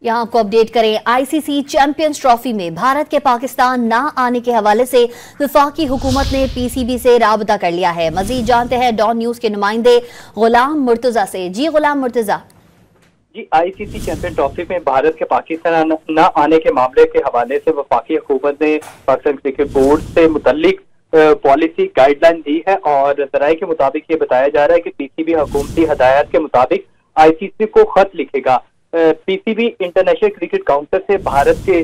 यहाँ आपको अपडेट करें, आईसीसी चैंपियंस ट्रॉफी में भारत के पाकिस्तान ना आने के हवाले से वफाकी हुकूमत ने पीसीबी से राबता कर लिया है। मजीद जानते हैं डॉन न्यूज के नुमाइंदे गुलाम मुर्तजा से। जी गुलाम मुर्तजा। जी, आईसीसी चैंपियन ट्रॉफी में भारत के पाकिस्तान न आने के मामले के हवाले से वफाकी हुकूमत ने पाकिस्तान क्रिकेट बोर्ड से मुतल्लिक पॉलिसी गाइडलाइन दी है और जराये के मुताबिक ये बताया जा रहा है कि पीसीबी हुकूमती हदायत के मुताबिक आईसीसी को खत लिखेगा। पीसीबी इंटरनेशनल क्रिकेट काउंसिल से भारत के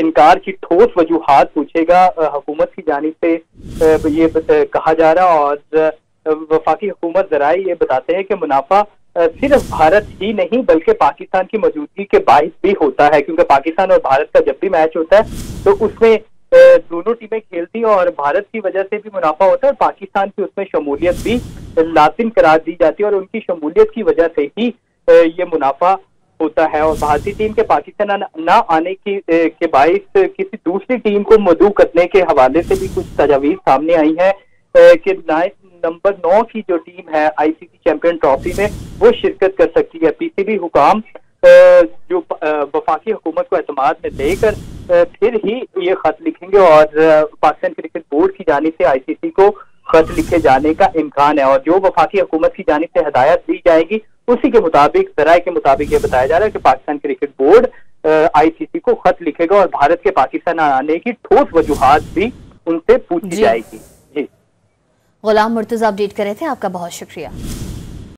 इनकार की ठोस वजूहात पूछेगा। हुकूमत की जानिब से ये कहा जा रहा और वफाकी हुकूमत जराये ये बताते हैं कि मुनाफा सिर्फ भारत ही नहीं बल्कि पाकिस्तान की मौजूदगी के बाइस भी होता है, क्योंकि पाकिस्तान और भारत का जब भी मैच होता है तो उसमें दोनों टीमें खेलती हैं और भारत की वजह से भी मुनाफा होता है और पाकिस्तान की उसमें शमूलियत भी लाजिम करार दी जाती है और उनकी शमूलियत की वजह से ही ये मुनाफा होता है। और भारतीय टीम के पाकिस्तान ना आने के बाइस किसी दूसरी टीम को मदऊ करने के हवाले से भी कुछ तजावीज सामने आई है कि नंबर 9 की जो टीम है आईसीसी चैंपियन ट्रॉफी में वो शिरकत कर सकती है। पीसीबी हुकाम जो वफाकी हुकूमत को एतमाद में लेकर फिर ही ये खत लिखेंगे और पाकिस्तान क्रिकेट बोर्ड की जानिब से आईसीसी को खत लिखे जाने का इम्कान है और जो वफाकी हुकूमत की जानिब से हदायत दी जाएगी उसी के मुताबिक जराये के मुताबिक ये बताया जा रहा है कि पाकिस्तान क्रिकेट बोर्ड आईसीसी को खत लिखेगा और भारत के पाकिस्तान आने की ठोस वजूहात भी उनसे पूछी जाएगी। जी, गुलाम मुर्तजा अपडेट कर रहे थे, आपका बहुत शुक्रिया।